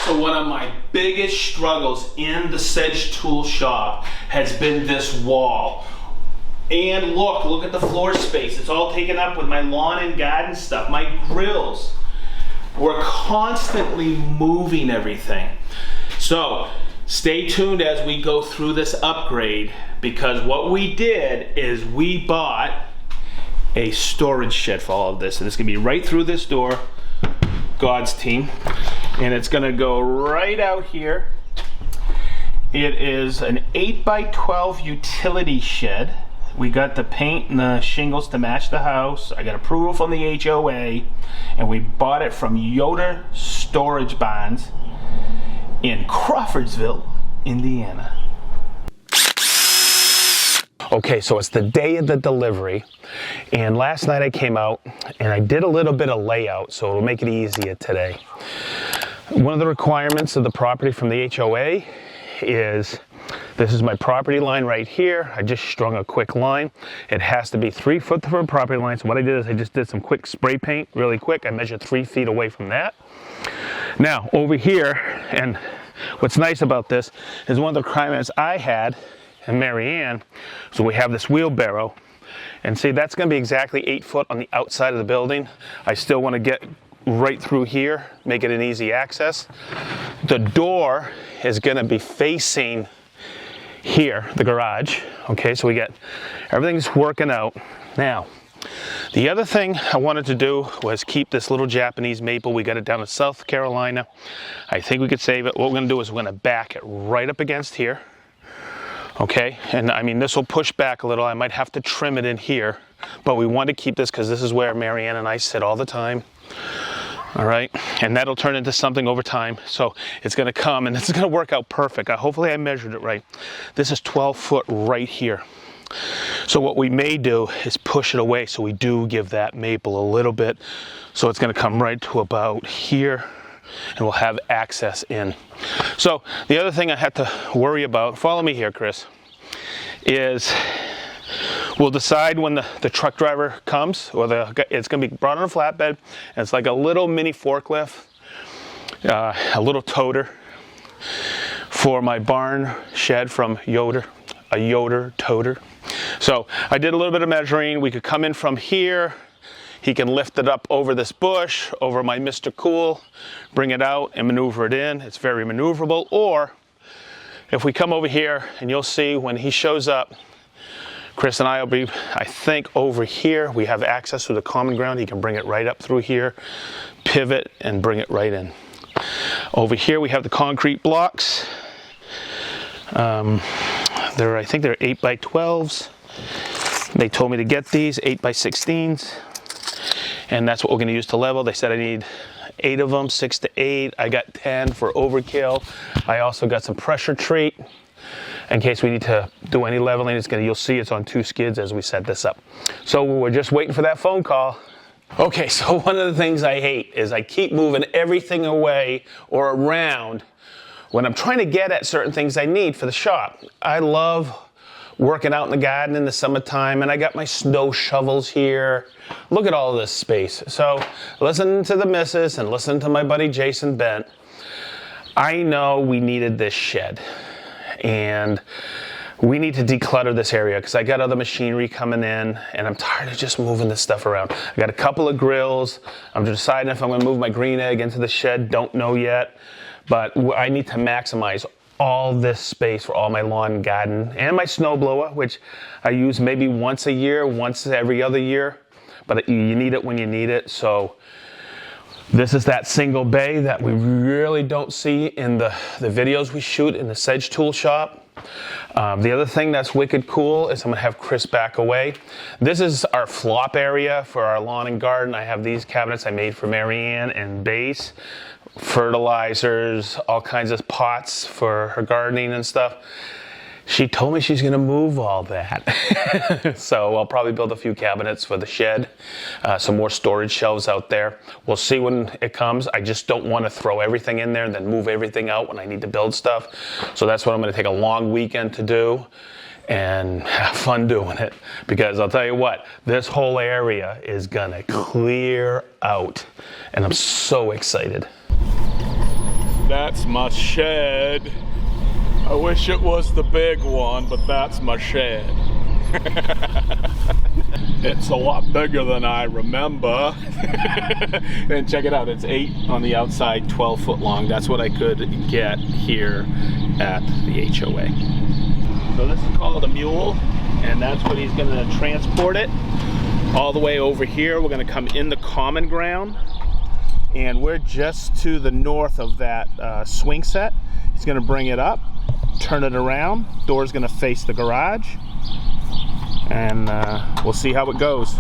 So one of my biggest struggles in the SedgeTool shop has been this wall. And look at the floor space. It's all taken up with my lawn and garden stuff, my grills. We're constantly moving everything. So stay tuned as we go through this upgrade, because what we did is we bought a storage shed for all of this. And it's gonna be right through this door, God's team. And it's gonna go right out here. It is an 8x12 utility shed. We got the paint and the shingles to match the house. I got approval from the HOA, and we bought it from Yoder Storage Barns in Crawfordsville, Indiana. Okay, so it's the day of the delivery, and last night I came out and I did a little bit of layout, so it'll make it easier today. One of the requirements of the property from the HOA is, this is my property line right here. I just strung a quick line. It has to be 3 foot from the property line. So what I did is I just did some quick spray paint really quick. I measured 3 feet away from that. Now over here, and what's nice about this is one of the requirements I had and Marianne, so we have this wheelbarrow, and see, that's going to be exactly 8 foot on the outside of the building. I still want to get right through here, make it an easy access. The door is going to be facing here, the garage. Okay, so we got everything's working out. Now, the other thing I wanted to do was keep this little Japanese maple. We got it down in South Carolina. I think we could save it. What we're going to do is we're going to back it right up against here. Okay, and I mean, this will push back a little. I might have to trim it in here, but we want to keep this because this is where Marianne and I sit all the time. All right, and that'll turn into something over time. So it's going to come and it's going to work out perfect. Hopefully I measured it right. This is 12 foot right here. So what we may do is push it away so we do give that maple a little bit. So it's going to come right to about here, and we'll have access in. So the other thing I have to worry about, follow me here, Chris, is we'll decide when the truck driver comes, or it's going to be brought on a flatbed, and it's like a little mini forklift, a little toter for my barn shed from Yoder, a Yoder toter. So I did a little bit of measuring. We could come in from here. He can lift it up over this bush, over my Mr. Cool, bring it out and maneuver it in. It's very maneuverable. Or if we come over here, and you'll see when he shows up, Chris and I will be, I think, over here. We have access to the common ground. He can bring it right up through here, pivot, and bring it right in. Over here we have the concrete blocks. I think they're 8x12s. They told me to get these 8x16s. And that's what we're going to use to level. They said I need 8 of them, 6 to 8. I got 10 for overkill. I also got some pressure treat in case we need to do any leveling. You'll see it's on 2 skids as we set this up. So we're just waiting for that phone call. Okay, so one of the things I hate is I keep moving everything away or around when I'm trying to get at certain things I need for the shop. I love working out in the garden in the summertime, and I got my snow shovels here. Look at all of this space. So listen to the missus and listen to my buddy Jason Bent. I know we needed this shed, and we need to declutter this area because I got other machinery coming in, and I'm tired of just moving this stuff around. I got a couple of grills. I'm deciding if I'm going to move my green egg into the shed. Don't know yet, but I need to maximize all this space for all my lawn and garden and my snow blower, which I use maybe once a year, once every other year, but you need it when you need it. So this is that single bay that we really don't see in the videos we shoot in the SedgeTool shop. The other thing that's wicked cool is I'm going to have Chris back away. This is our flop area for our lawn and garden. I have these cabinets I made for Marianne and base, fertilizers, all kinds of pots for her gardening and stuff. She told me she's going to move all that. So I'll probably build a few cabinets for the shed, some more storage shelves out there. We'll see when it comes. I just don't want to throw everything in there and then move everything out when I need to build stuff. So that's what I'm going to take a long weekend to do and have fun doing it. Because I'll tell you what, this whole area is going to clear out. And I'm so excited. That's my shed. I wish it was the big one, but that's my shed. It's a lot bigger than I remember. And check it out, it's 8 on the outside, 12 foot long. That's what I could get here at the HOA. So this is called a mule, and that's what he's gonna transport it all the way over here. We're gonna come in the common ground, and we're just to the north of that swing set. He's gonna bring it up, turn it around, door's gonna face the garage, and we'll see how it goes.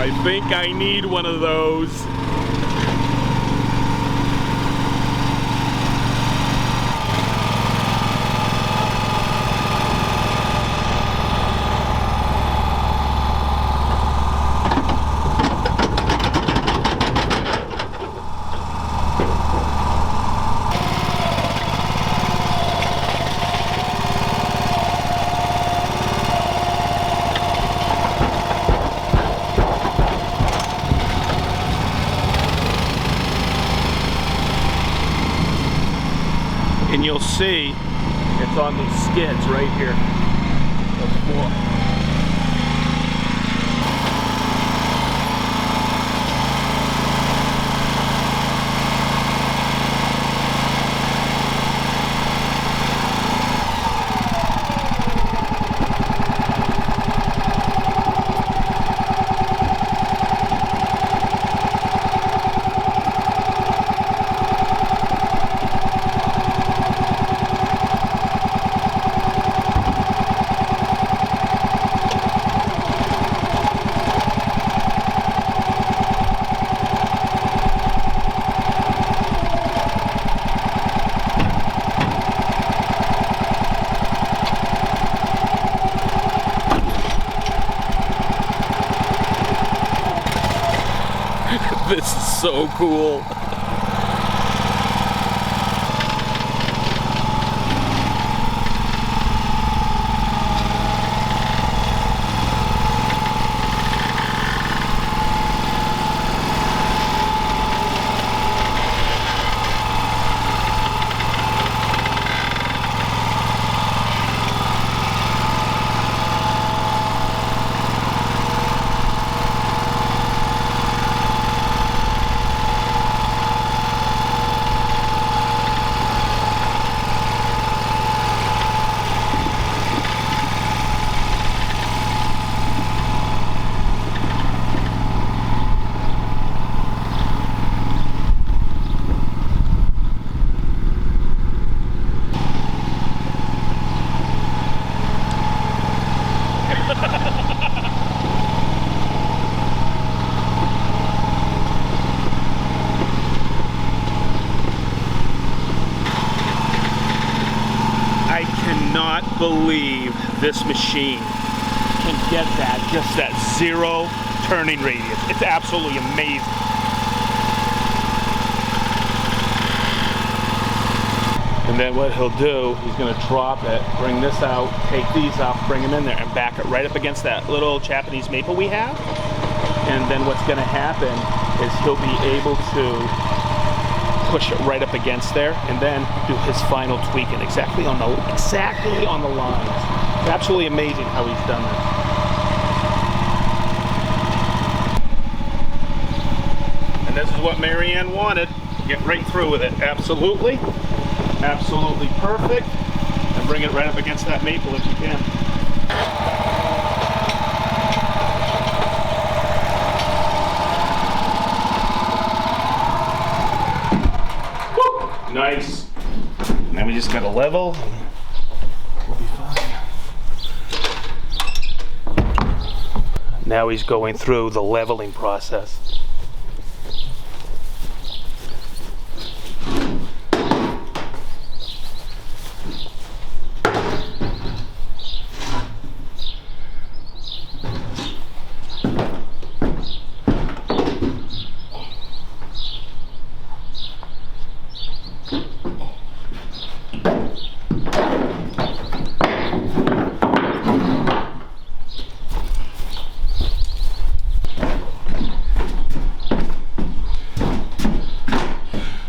I think I need one of those. And you'll see it's on these skids right here. Those 4. This is so cool. Believe this machine can get that 0 turning radius. It's absolutely amazing. And then what he'll do, he's going to drop it, bring this out, take these up, bring them in there, and back it right up against that little Japanese maple we have. And then what's going to happen is he'll be able to push it right up against there, and then do his final tweaking exactly on the lines. It's absolutely amazing how he's done this. And this is what Marianne wanted. Get right through with it. Absolutely perfect. And bring it right up against that maple if you can. Nice. Now we just got to level. We'll be fine. Now he's going through the leveling process.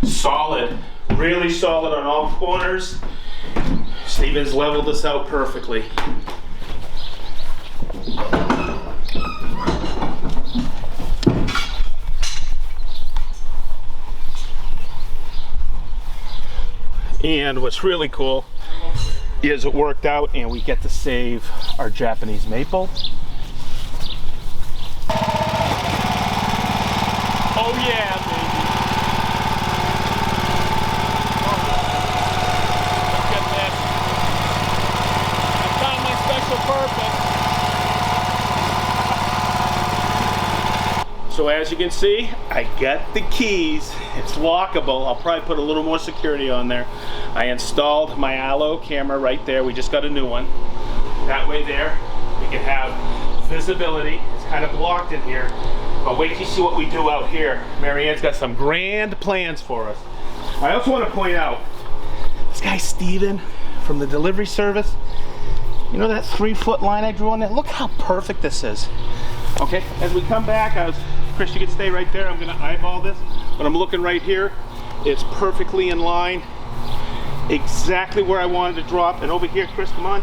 Solid, really solid on all corners. Steven's leveled this out perfectly. And what's really cool is it worked out and we get to save our Japanese maple. Oh yeah, baby. Look at this. I found my special purpose. So as you can see, I got the keys. It's lockable. I'll probably put a little more security on there. I installed my Allo camera right there. We just got a new one. That way there, we can have visibility. It's kind of blocked in here. But wait till you see what we do out here. Marianne's got some grand plans for us. I also want to point out, this guy Steven from the delivery service, you know that 3-foot line I drew on there? Look how perfect this is. Okay, as we come back, Chris, you can stay right there. I'm gonna eyeball this, but I'm looking right here. It's perfectly in line, exactly where I wanted to drop. And over here, Chris, come on.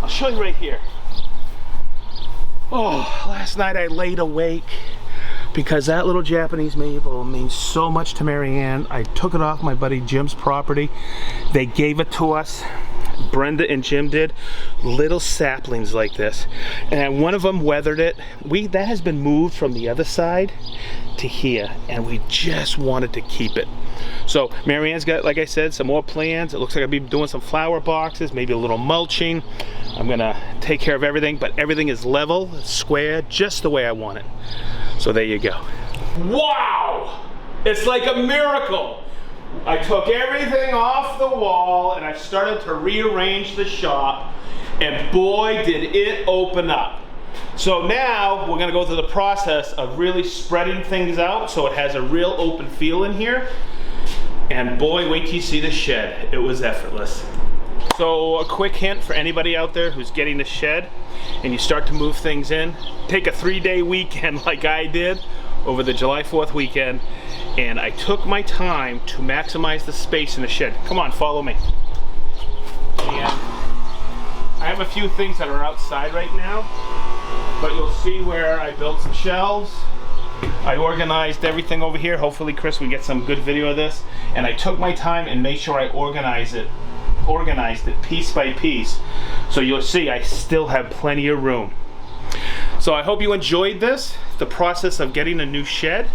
I'll show you right here. Oh, last night I laid awake because that little Japanese maple means so much to Marianne. I took it off my buddy Jim's property. They gave it to us. Brenda and Jim did, little saplings like this, and one of them weathered it. That has been moved from the other side to here, and we just wanted to keep it. So Marianne's got, like I said, some more plans. It looks like I'll be doing some flower boxes, maybe a little mulching. I'm gonna take care of everything, but everything is level, square, just the way I want it. So there you go. Wow! It's like a miracle. I took everything off the wall and I started to rearrange the shop, and boy did it open up. So now we're gonna go through the process of really spreading things out so it has a real open feel in here. And boy, wait till you see the shed. It was effortless. So a quick hint for anybody out there who's getting the shed and you start to move things in, take a 3-day weekend like I did over the July 4th weekend, and I took my time to maximize the space in the shed. Come on, follow me. And I have a few things that are outside right now, but you'll see where I built some shelves. I organized everything over here. Hopefully, Chris, we get some good video of this. And I took my time and made sure I organized it piece by piece. So you'll see I still have plenty of room. So I hope you enjoyed this, the process of getting a new shed.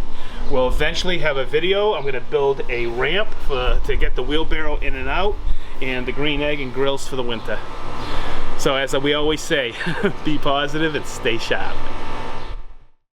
We'll eventually have a video. I'm going to build a ramp to get the wheelbarrow in and out, and the green egg and grills for the winter. So as we always say, be positive and stay sharp.